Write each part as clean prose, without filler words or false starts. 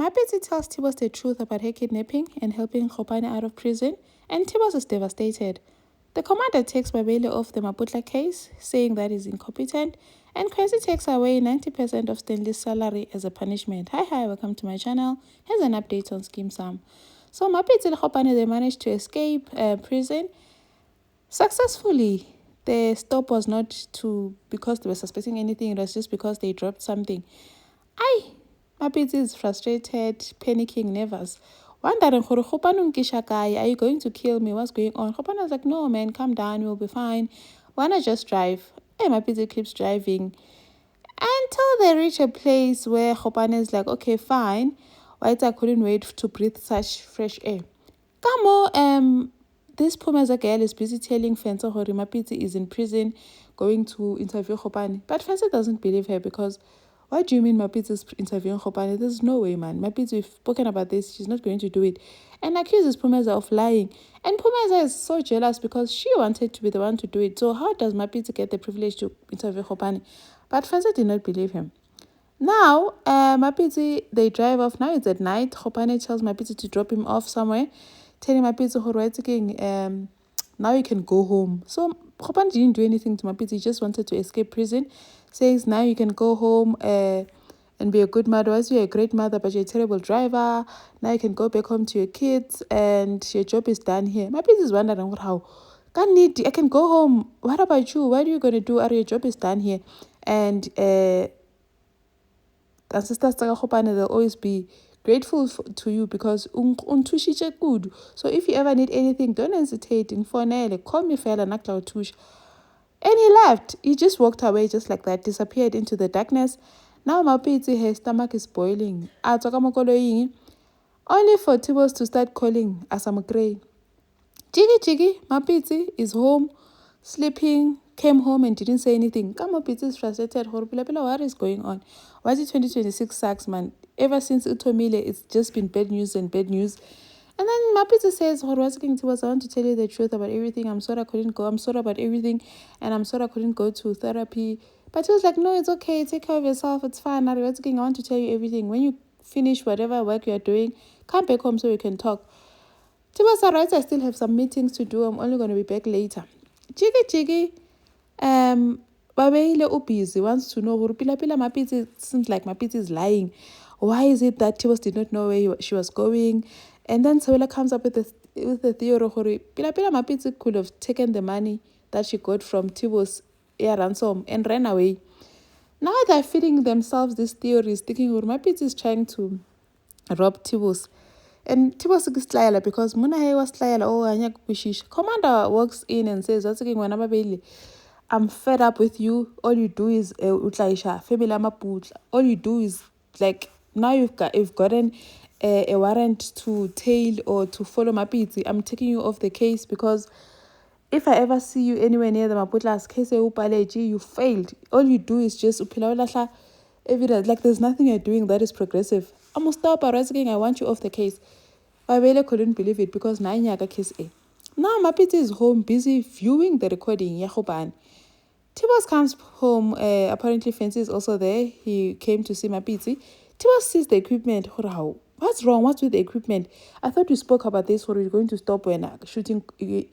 Mapitsi tells Tibos the truth about her kidnapping and helping Khopane out of prison, and Tibos is devastated. The commander takes Babele off the Maputla case, saying that he's incompetent, and Kwesi takes away 90% of Stanley's salary as a punishment. Hi, welcome to my channel. Here's an update on Scheme Sam. So Mapitsi and Khopane, they managed to escape prison successfully. The stop was not because they were suspecting anything, it was just because they dropped something. Mapitsi is frustrated, panicking, nervous. Wondering, are you going to kill me? What's going on? Khopane was like, no, man, calm down, we'll be fine. Why not just drive? Hey, Mapitsi keeps driving until they reach a place where Khopane is like, okay, fine. White I couldn't wait to breathe such fresh air. Kamo, this Pumeza girl is busy telling Fencer Hori Mapitsi is in prison, going to interview Khopane. But Fencer doesn't believe her because, what do you mean Mapitsi is interviewing Khopane? There's no way, man. Mapitsi, we've spoken about this. She's not going to do it. And accuses Pumeza of lying. And Pumeza is so jealous because she wanted to be the one to do it. So how does Mapitsi get the privilege to interview Khopane? But Fencer did not believe him. Now, Mapitsi, they drive off. Now it's at night. Khopane tells Mapitsi to drop him off somewhere, telling Mapitsi, now you can go home. So Khopane didn't do anything to Mapitsi. He just wanted to escape prison. Says, now you can go home and be a good mother. You're a great mother, but you're a terrible driver. Now you can go back home to your kids and your job is done here. Mapitsi is wondering, how? I can go home. What about you? What are you going to do? Your job is done here. And ancestors they'll always be grateful to you because good. So if you ever need anything, don't hesitate in phone, call me fella tush. And he left. He just walked away just like that, disappeared into the darkness. Now Mapitsi, her stomach is boiling. Only for Tibos to start calling Asamukray. Jiggy, Mapitsi is home, sleeping, came home and didn't say anything. Mapitsi is frustrated. What is going on? Why is it 2026 sucks, man? Ever since Utomile, it's just been bad news and bad news. And then Mapitsi says, I want to tell you the truth about everything. I'm sorry I couldn't go. I'm sorry about everything. And I'm sorry I couldn't go to therapy. But he was like, no, it's okay. Take care of yourself. It's fine. I want to tell you everything. When you finish whatever work you're doing, come back home so we can talk. Tibos writes, I still have some meetings to do. I'm only going to be back later. Jiggy. Babele busy wants to know Pila Mapitsi. Seems like Mapitsi is lying. Why is it that Tibos did not know where she was going? And then Sawela comes up with the theory Pila Mapitsi could have taken the money that she got from Tibos ransom and ran away. Now they're feeding themselves this theory, thinking Mapitsi is trying to rob Tibos. And Tibos is Tlayala because Munahe was Tlayala. Commander walks in and says, what's again when I'm fed up with you. All you do is utlaisha family amaputla. All you do is like now you've gotten a warrant to tail or to follow Mapitsi. I'm taking you off the case because if I ever see you anywhere near the Maputla's case, you failed. All you do is just upila evidence. Like there's nothing you're doing that is progressive. I'm stop again. I want you off the case. Babele couldn't believe it because Nanyaka case A. Now Mapitsi is home busy viewing the recording. Yahoban. Tibos comes home. Apparently Fancy is also there. He came to see Mapitsi. Tibos sees the equipment. What's wrong? What's with the equipment? I thought we spoke about this. We're going to stop when shooting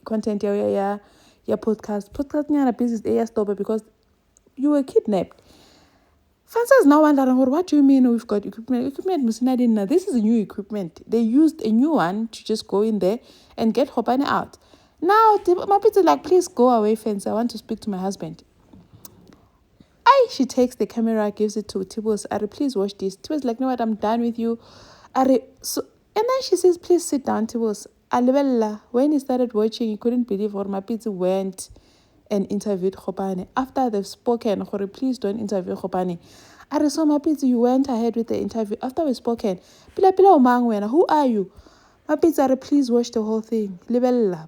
content. Your podcast. Podcast nyana business stop because you were kidnapped. Fancy is now wondering, what do you mean we've got equipment? This is a new equipment. They used a new one to just go in there and get Khopane out. Now Mapitsi like, please go away, Fancy. I want to speak to my husband. She takes the camera, gives it to Tibos. Please watch this. Tibos like, no, what? I'm done with you. And then she says, please sit down, Tibos. When he started watching, he couldn't believe what Mapitsi went and interviewed Khopane. After they've spoken, please don't interview Khopane. So Mapitsi, you went ahead with the interview. After we've spoken, who are you? Mapitsi, please watch the whole thing.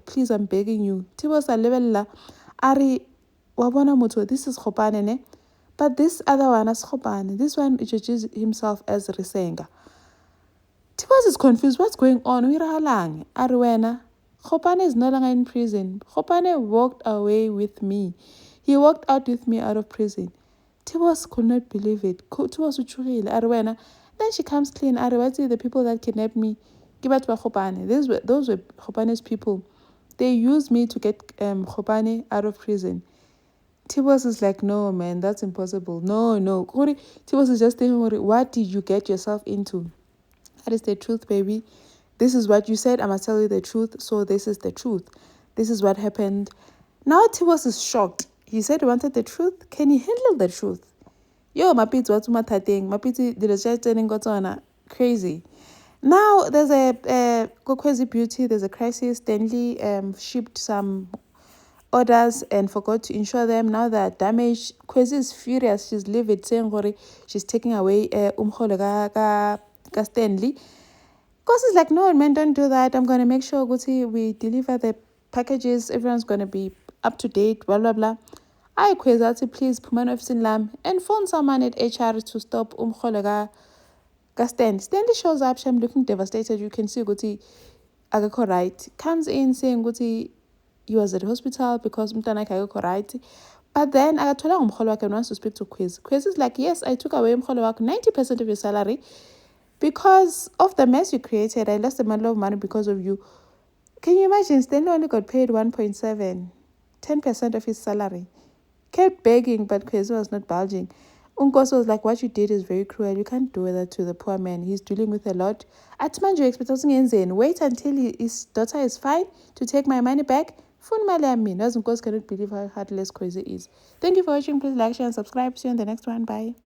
Please, I'm begging you. Tibos, this is Khopane, ne? But this other one is Khopane. This one introduces himself as Risenga. Tibos is confused. What's going on? Khopane is no longer in prison. Khopane walked away with me. He walked out with me out of prison. Tibos could not believe it. Tibos uchugile. Then she comes clean. Arewati, the people that kidnapped me, give it to Khopane. Those were Khopane's people. They used me to get Khopane out of prison. Tibos is like, no, man, that's impossible. No. Tibos is just thinking, what did you get yourself into? That is the truth, baby. This is what you said. I must tell you the truth. So this is the truth. This is what happened. Now Tibos is shocked. He said he wanted the truth. Can he handle the truth? Yo, Mapiti, what's my thing? Mapiti did a chat and got on crazy. Now there's a Kokwezi Beauty. There's a crisis. Stanley shipped some orders and forgot to insure them. Now they're damaged. Kwezi is furious. She's livid, saying she's taking away umholo ka Stanley. Because it's like, no, man, don't do that. I'm going to make sure we deliver the packages. Everyone's going to be up to date, blah, blah, blah. I Kwezi, please, Pumano Efsin Lam, and phone someone at HR to stop umholo ka Stanley. Stanley shows up. I'm looking devastated. You can see Guti agako right. Comes in saying Guti he was at the hospital because mntana agako right. But then agathola ngumholo wakhe and wants to speak to Kwezi. Kwezi is like, yes, I took away umholo wakhe 90% of your salary because of the mess you created. I lost a lot of money because of you. Can you imagine? Stanley only got paid 1.7, 10% of his salary. Kept begging, but Kwezi was not budging. Unkosi was like, what you did is very cruel. You can't do that to the poor man. He's dealing with a lot. Atmanju expecting wait until his daughter is fine to take my money back. Fun Maliami. Unkosi cannot believe how heartless Kwezi is. Thank you for watching. Please like, share, and subscribe. See you on the next one. Bye.